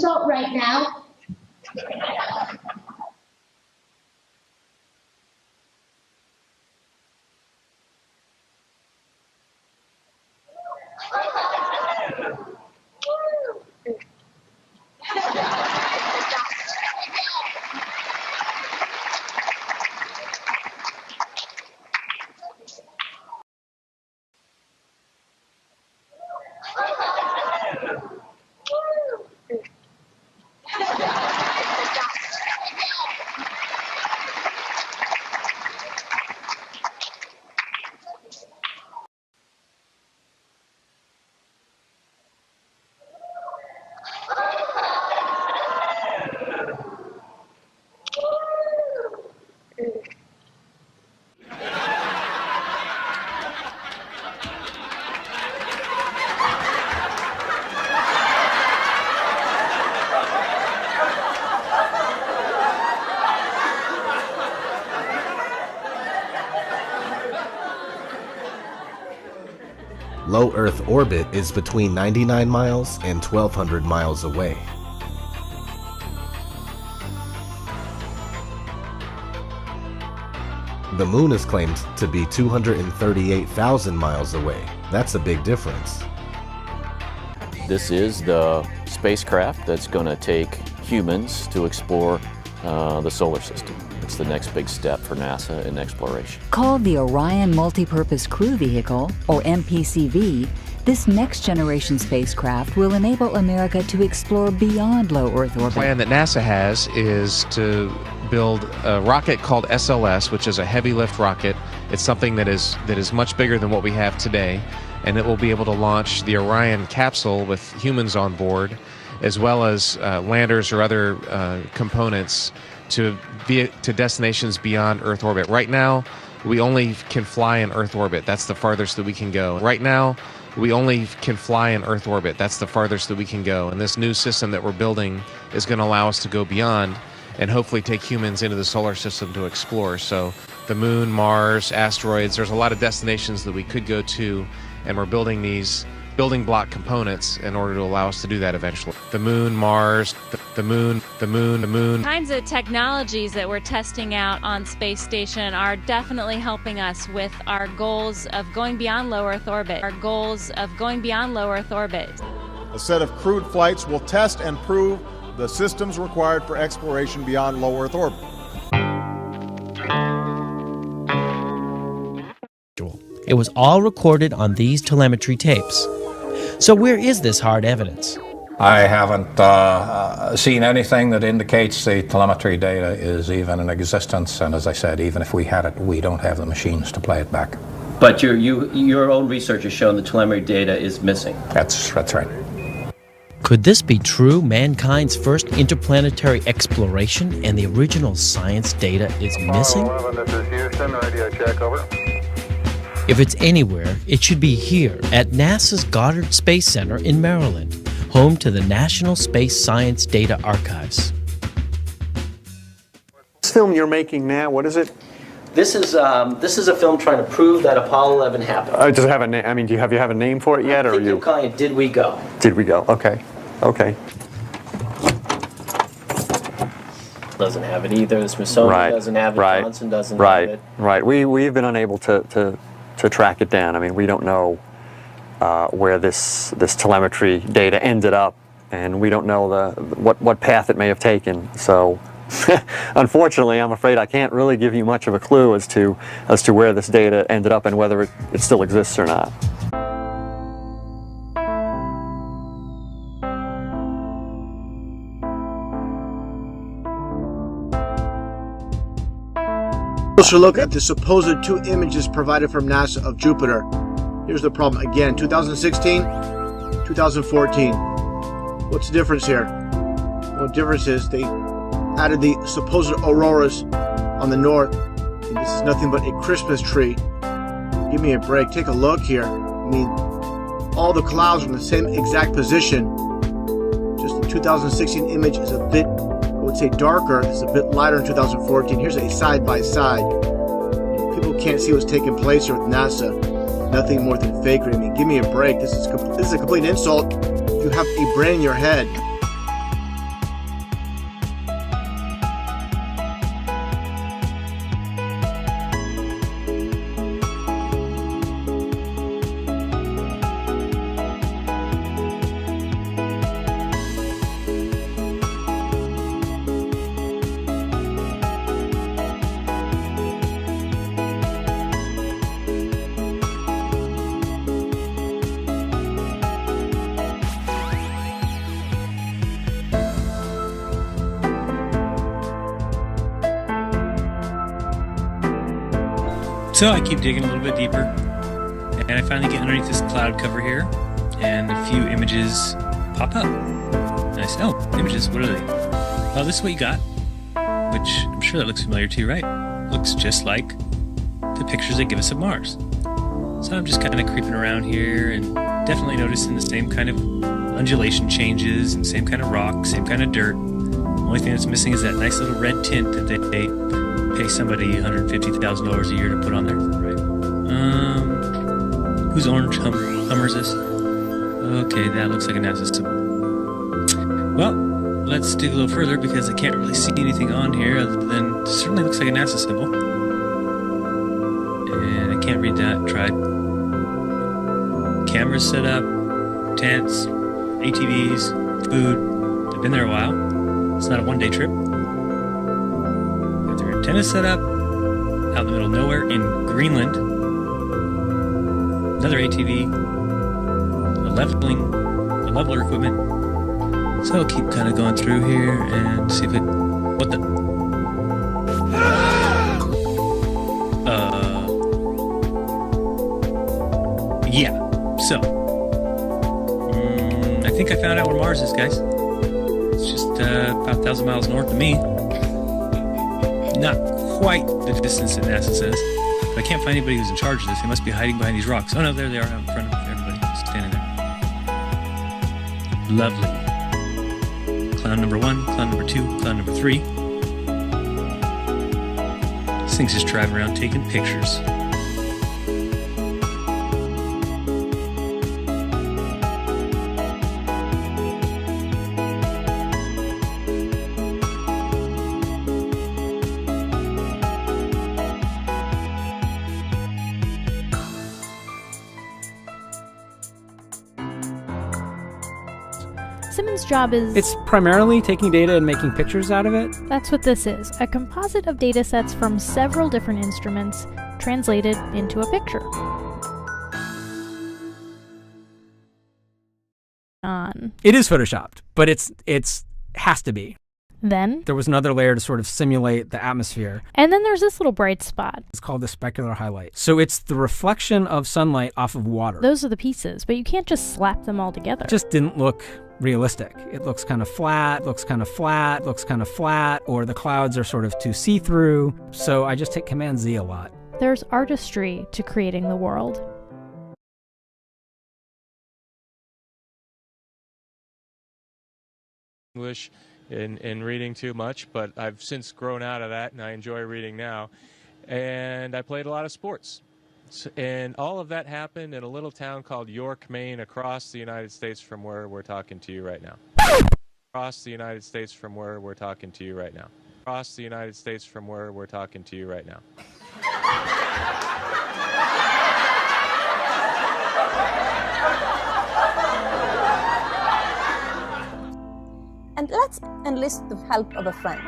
result right now. Low Earth orbit is between 99 miles and 1,200 miles away. The moon is claimed to be 238,000 miles away. That's a big difference. This is the spacecraft that's going to take humans to explore the solar system. It's the next big step for NASA in exploration. Called the Orion Multipurpose Crew Vehicle, or MPCV, this next-generation spacecraft will enable America to explore beyond low Earth orbit. The plan that NASA has is to build a rocket called SLS, which is a heavy lift rocket. It's something that is much bigger than what we have today, and it will be able to launch the Orion capsule with humans on board, as well as landers or other components to destinations beyond Earth orbit. Right now, we only can fly in Earth orbit. That's the farthest that we can go. Right now, we only can fly in Earth orbit. That's the farthest that we can go. And this new system that we're building is going to allow us to go beyond and hopefully take humans into the solar system to explore. So the moon, Mars, asteroids, there's a lot of destinations that we could go to, and we're building these building block components in order to allow us to do that eventually. The moon, Mars, the moon. Kinds of technologies that we're testing out on space station are definitely helping us with our goals of going beyond low Earth orbit. A set of crewed flights will test and prove the systems required for exploration beyond low Earth orbit. It was all recorded on these telemetry tapes. So where is this hard evidence? I haven't seen anything that indicates the telemetry data is even in existence, and as I said, even if we had it, we don't have the machines to play it back. But your own research has shown the telemetry data is missing. That's right. Could this be true? Mankind's first interplanetary exploration and the original science data is missing? 11, this is Houston, radio check, over. If it's anywhere, it should be here at NASA's Goddard Space Center in Maryland, home to the National Space Science Data Archives. This film you're making now, what is it? This is a film trying to prove that Apollo 11 happened. Does it have a name? I mean, do you have a name for it yet, or I'm calling it "Did We Go?" Did we go? Okay. Doesn't have it either. The Smithsonian doesn't have it. Johnson doesn't have it. Right. We've been unable to track it down. I mean, we don't know where this telemetry data ended up, and we don't know what path it may have taken. So, unfortunately, I'm afraid I can't really give you much of a clue as to where this data ended up and whether it still exists or not. Closer look at the supposed two images provided from NASA of Jupiter. Here's the problem again, 2016, 2014. What's the difference here? Well, the difference is they added the supposed auroras on the north, and this is nothing but a Christmas tree. Give me a break, take a look here. I mean, all the clouds are in the same exact position. Just the 2016 image is a bit, I would say, darker. It's a bit lighter in 2014. Here's a side-by-side. People can't see what's taking place here with NASA. Nothing more than fakery. I mean, give me a break. This is a complete insult. You have a brain in your head. So I keep digging a little bit deeper, and I finally get underneath this cloud cover here, and a few images pop up. And I say, oh, images, what are they? Well, this is what you got, which I'm sure that looks familiar to you, right? Looks just like the pictures they give us of Mars. So I'm just kind of creeping around here and definitely noticing the same kind of undulation changes and same kind of rock, same kind of dirt. Only thing that's missing is that nice little red tint that they pay somebody $150,000 a year to put on there, right? Whose orange Hummer is this? Okay, that looks like a NASA symbol. Well, let's dig a little further because I can't really see anything on here other than it certainly looks like a NASA symbol. And I can't read that. Tried. Cameras set up, tents, ATVs, food. They've been there a while. It's not a one-day trip. Got their antennas set up out in the middle of nowhere in Greenland. Another ATV, a leveler equipment. So I'll keep kind of going through here and see if it. What the? Yeah. So I think I found out where Mars is, guys. It's just about 1,000 miles north of me. Not quite the distance that NASA says. But I can't find anybody who's in charge of this. They must be hiding behind these rocks. Oh no, there they are out in front of everybody. Just standing there. Lovely. Cloud number 1, cloud number 2, cloud number 3. This thing's just driving around taking pictures. Simmons' job is... It's primarily taking data and making pictures out of it. That's what this is. A composite of data sets from several different instruments translated into a picture. It is photoshopped, but it's has to be. Then there was another layer to sort of simulate the atmosphere. And then there's this little bright spot. It's called the specular highlight. So it's the reflection of sunlight off of water. Those are the pieces, but you can't just slap them all together. It just didn't look realistic. It looks kind of flat, looks kind of flat, looks kind of flat, or the clouds are sort of too see-through. So I just hit Command Z a lot. There's artistry to creating the world. English in reading too much, but I've since grown out of that and I enjoy reading now. And I played a lot of sports. And all of that happened in a little town called York, Maine, across the United States from where we're talking to you right now. Across the United States from where we're talking to you right now. Across the United States from where we're talking to you right now. And let's enlist the help of a friend,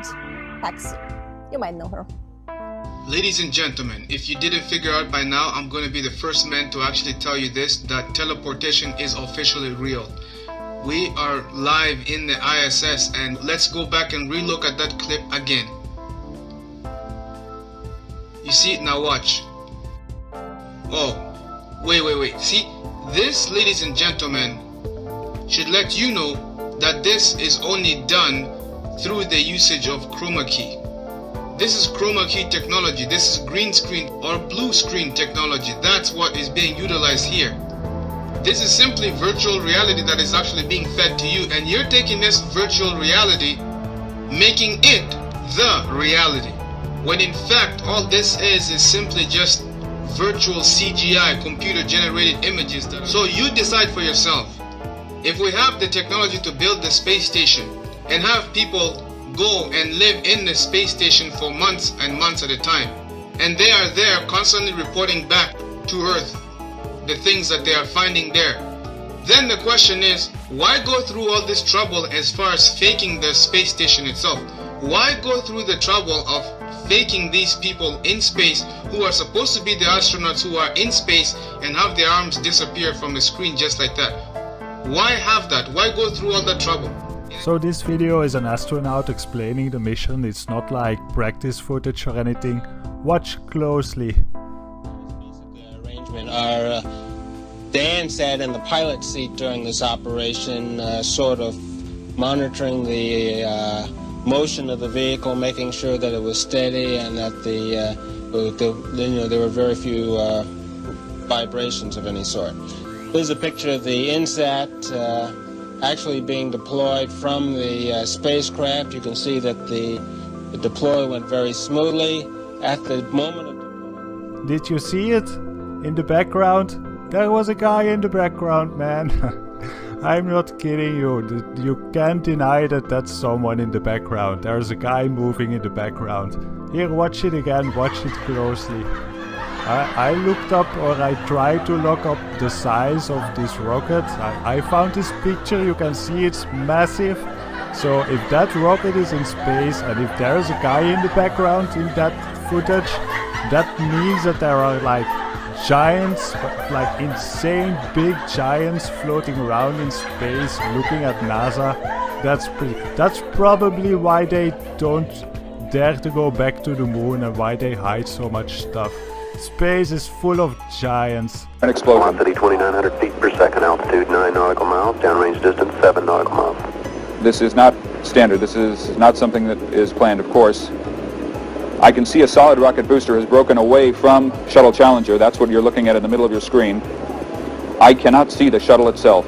Paxi. You might know her. Ladies and gentlemen, if you didn't figure out by now, I'm going to be the first man to actually tell you this, that teleportation is officially real. We are live in the ISS, and let's go back and relook at that clip again. You see? Now watch. Oh, wait. See, this, ladies and gentlemen, should let you know that this is only done through the usage of chroma key. This is chroma key technology. This is green screen or blue screen technology. That's what is being utilized here. This is simply virtual reality that is actually being fed to you, and you're taking this virtual reality, making it the reality. When in fact, all this is simply just virtual CGI, computer generated images. So you decide for yourself. If we have the technology to build the space station and have people go and live in the space station for months and months at a time, and they are there constantly reporting back to Earth the things that they are finding there, then the question is, why go through all this trouble as far as faking the space station itself? Why go through the trouble of faking these people in space who are supposed to be the astronauts who are in space and have their arms disappear from the screen just like that? Why have that? Why go through all that trouble? So this video is an astronaut explaining the mission. It's not like practice footage or anything. Watch closely. management. Dan sat in the pilot seat during this operation, sort of monitoring the motion of the vehicle, making sure that it was steady and that there were very few vibrations of any sort. Here's a picture of the INSAT actually being deployed from the spacecraft. You can see that the deploy went very smoothly. At the moment of... Did you see it? In the background? There was a guy in the background, man. I'm not kidding you. You can't deny that that's someone in the background. There's a guy moving in the background. Here, watch it again. Watch it closely. I looked up, or I tried to look up the size of this rocket. I found this picture. You can see it's massive. So if that rocket is in space and if there's a guy in the background in that footage, that means that there are like giants, like insane big giants floating around in space looking at NASA. That's probably why they don't dare to go back to the moon and why they hide so much stuff. Space is full of giants. An explosion. Velocity 2,900 feet per second, altitude 9 nautical miles, downrange distance 7 nautical miles. This is not standard. This is not something that is planned, of course. I can see a solid rocket booster has broken away from Shuttle Challenger. That's what you're looking at in the middle of your screen. I cannot see the shuttle itself.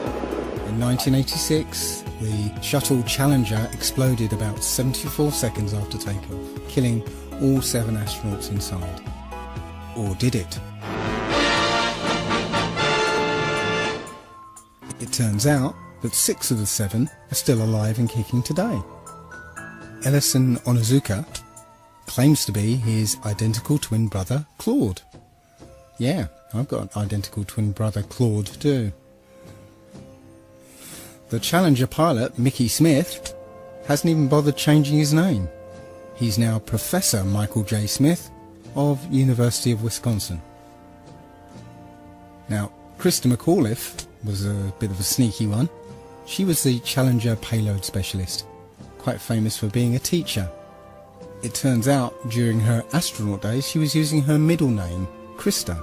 In 1986, the Shuttle Challenger exploded about 74 seconds after takeoff, killing all 7 astronauts inside. Or did it? It turns out that 6 of the 7 are still alive and kicking today. Ellison Onizuka claims to be his identical twin brother, Claude. Yeah, I've got an identical twin brother, Claude, too. The Challenger pilot, Mickey Smith, hasn't even bothered changing his name. He's now Professor Michael J. Smith of University of Wisconsin. Now, Krista McAuliffe was a bit of a sneaky one. She was the Challenger payload specialist, quite famous for being a teacher. It turns out during her astronaut days she was using her middle name, Krista,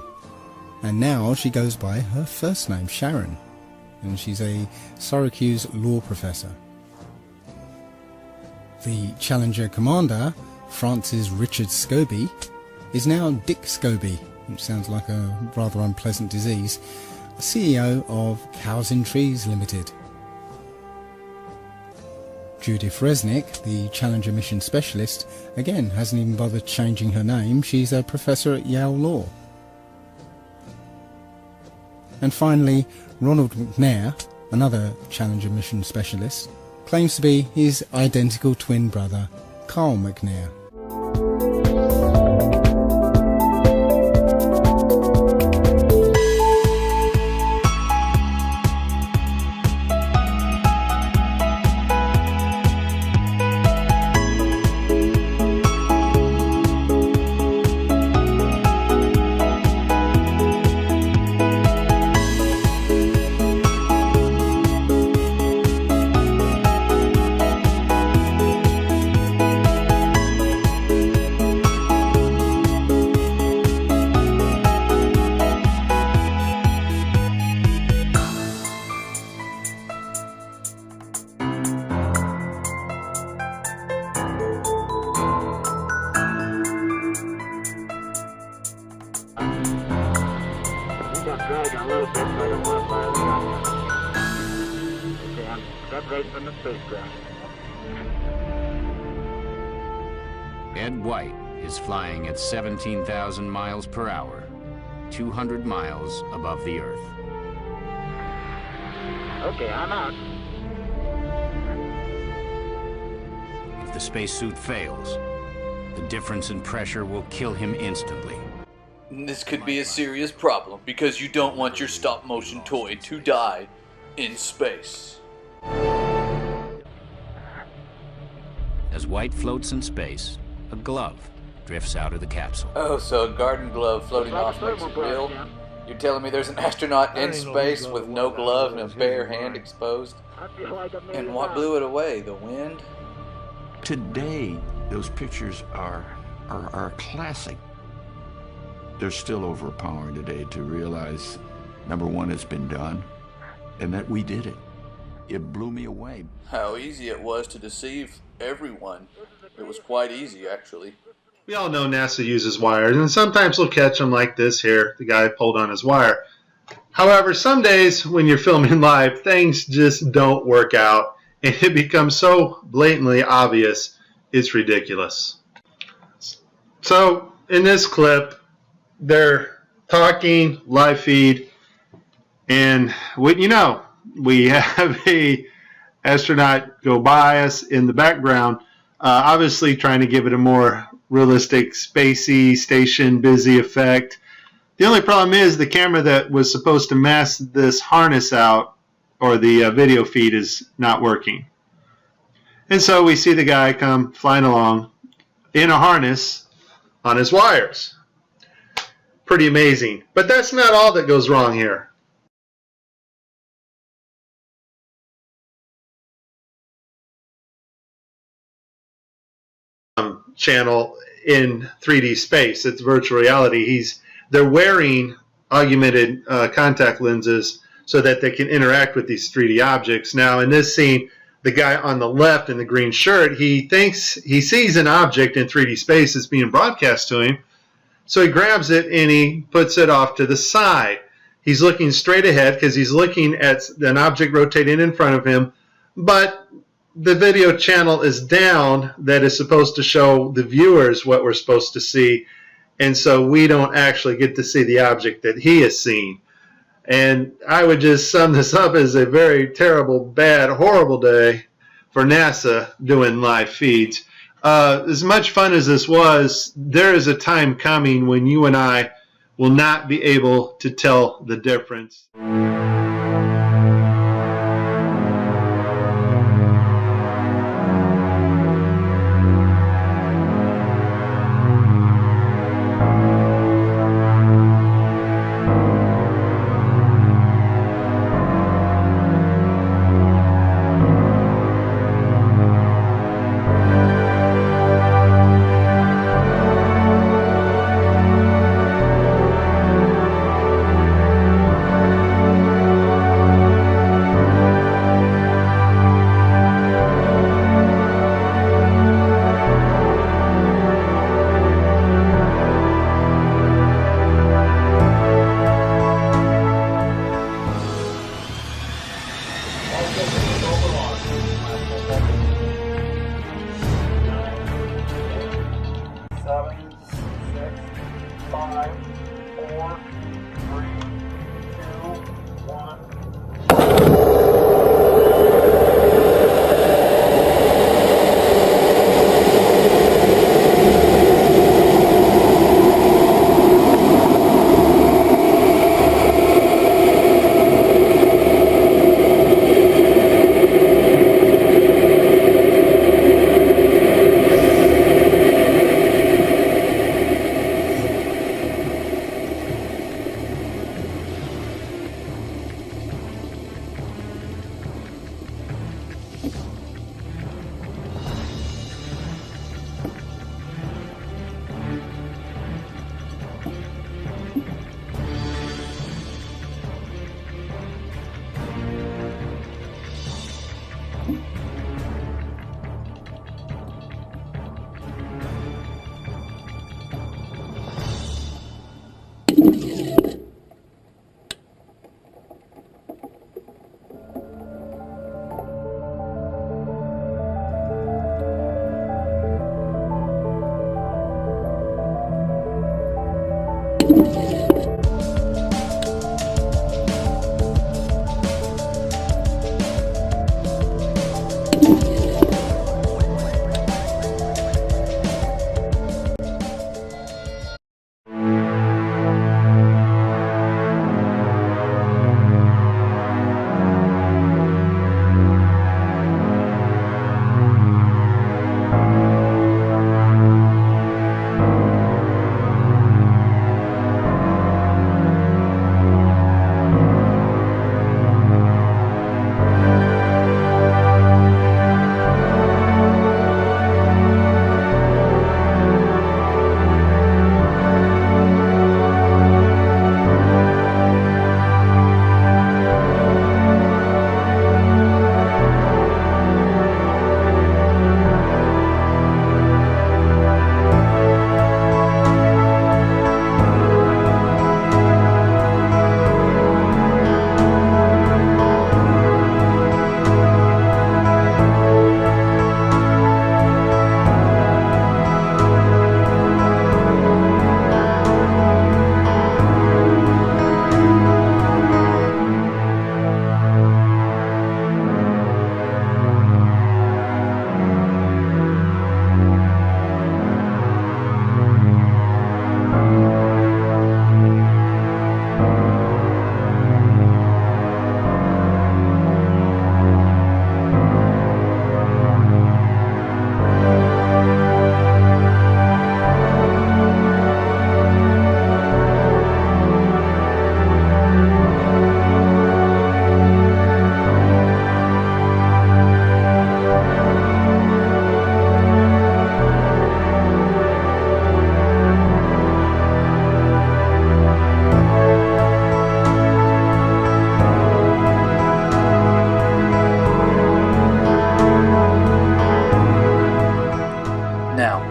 and now she goes by her first name, Sharon, and she's a Syracuse law professor. The Challenger commander, Francis Richard Scobie, is now Dick Scobie, which sounds like a rather unpleasant disease, CEO of Cows in Trees Limited. Judith Resnick, the Challenger mission specialist, again hasn't even bothered changing her name. She's a professor at Yale Law. And finally, Ronald McNair, another Challenger mission specialist, claims to be his identical twin brother, Carl McNair. Ed White is flying at 17,000 miles per hour, 200 miles above the Earth. Okay, I'm out. If the spacesuit fails, the difference in pressure will kill him instantly. This could be a serious problem because you don't want your stop-motion toy to die in space. As White floats in space, a glove drifts out of the capsule. Oh, so a garden glove floating off makes it real? You're telling me there's an astronaut in space with no glove and a bare hand exposed? And what blew it away? The wind? Today, those pictures are classic. they're still overpowering today to realize, number one, it's been done, and that we did it. It blew me away. How easy it was to deceive everyone. It was quite easy, actually. We all know NASA uses wires, and sometimes we'll catch them like this here. The guy pulled on his wire. However, some days when you're filming live, things just don't work out, and it becomes so blatantly obvious, it's ridiculous. So, in this clip, they're talking, live feed, and we have a astronaut go by us in the background, obviously trying to give it a more realistic, spacey, station busy effect. The only problem is the camera that was supposed to mask this harness out, or the video feed, is not working. And so we see the guy come flying along in a harness on his wires. Pretty amazing. But that's not all that goes wrong here. Channel in 3D space. It's virtual reality. They're wearing augmented contact lenses so that they can interact with these 3D objects. Now, in this scene, the guy on the left in the green shirt, he thinks he sees an object in 3D space that's being broadcast to him. So he grabs it and he puts it off to the side. He's looking straight ahead because he's looking at an object rotating in front of him, but the video channel is down that is supposed to show the viewers what we're supposed to see, and so we don't actually get to see the object that he is seeing. And I would just sum this up as a very terrible, bad, horrible day for NASA doing live feeds. As much fun as this was, there is a time coming when you and I will not be able to tell the difference.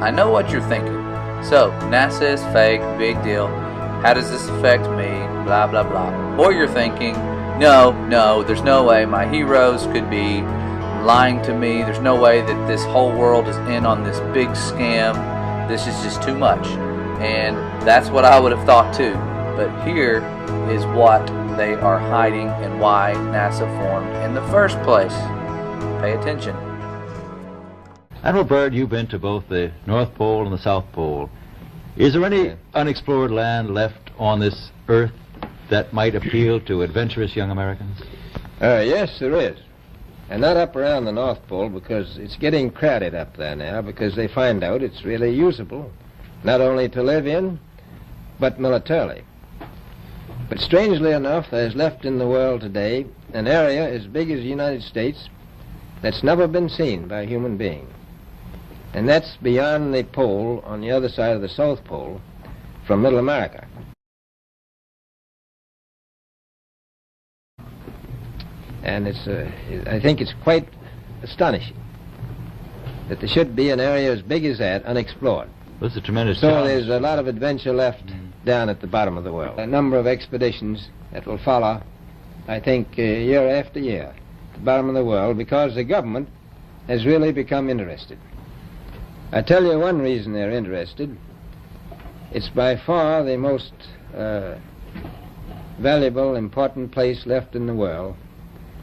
I know what you're thinking. So, NASA is fake, big deal. How does this affect me? Blah, blah, blah. Or you're thinking, no, there's no way my heroes could be lying to me. There's no way that this whole world is in on this big scam. This is just too much. And that's what I would have thought too. But here is what they are hiding and why NASA formed in the first place. Pay attention. Admiral Byrd, you've been to both the North Pole and the South Pole. Is there any unexplored land left on this Earth that might appeal to adventurous young Americans? Yes, there is. And not up around the North Pole, because it's getting crowded up there now, because they find out it's really usable, not only to live in, but militarily. But strangely enough, there's left in the world today an area as big as the United States that's never been seen by a human being. And that's beyond the pole, on the other side of the South Pole, from Middle America. And I think it's quite astonishing that there should be an area as big as that unexplored. That's a tremendous So challenge. there's a lot of adventure left down at the bottom of the world. A number of expeditions that will follow, I think, year after year, at the bottom of the world, because the government has really become interested. I tell you one reason they're interested. It's by far the most valuable, important place left in the world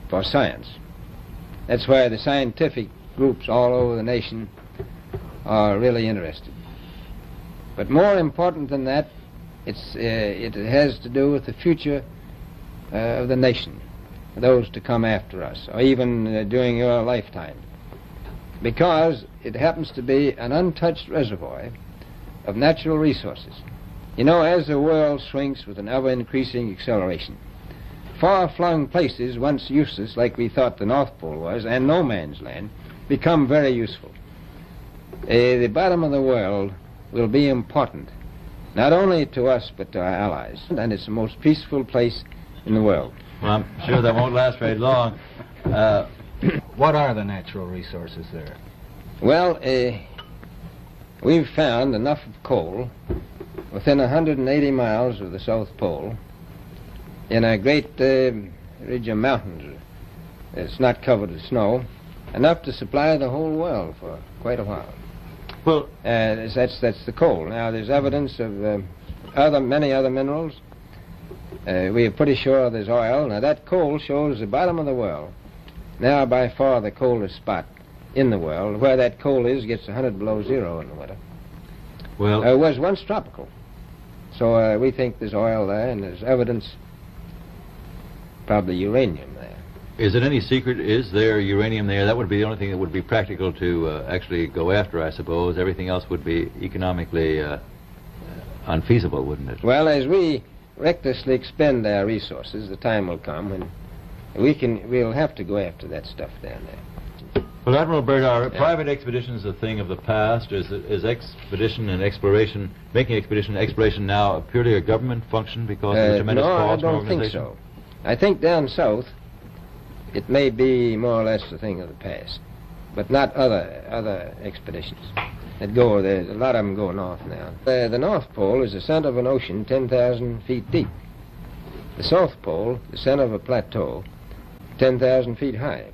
for science. That's why the scientific groups all over the nation are really interested. But more important than that, it has to do with the future of the nation, those to come after us, or even during your lifetime. Because it happens to be an untouched reservoir of natural resources. You know, as the world shrinks with an ever-increasing acceleration, far-flung places, once useless, like we thought the North Pole was, and no man's land, become very useful. The bottom of the world will be important, not only to us, but to our allies. And it's the most peaceful place in the world. Well, I'm sure that won't last very long. What are the natural resources there? Well, we've found enough of coal within 180 miles of the South Pole in a great ridge of mountains. It's not covered with snow, enough to supply the whole world for quite a while. Well, that's the coal. Now, there's evidence of many other minerals. We are pretty sure there's oil. Now, that coal shows the bottom of the world. Now, by far the coldest spot in the world. Where that coal is gets 100 below zero in the winter. Well, it was once tropical. So we think there's oil there, and there's evidence, probably uranium there. is it any secret, is there uranium there? That would be the only thing that would be practical to actually go after, I suppose. Everything else would be economically unfeasible, wouldn't it? Well, as we recklessly expend our resources, the time will come when we'll have to go after that stuff down there. Well, Admiral Byrd, are private expeditions a thing of the past? Is expedition and exploration, making expedition and exploration now purely a government function because of the tremendous cost and organization? No, I don't think so. I think down south it may be more or less a thing of the past, but not other expeditions that go. There's a lot of them go north now. The North Pole is the center of an ocean 10,000 feet deep. The South Pole, the center of a plateau 10,000 feet high.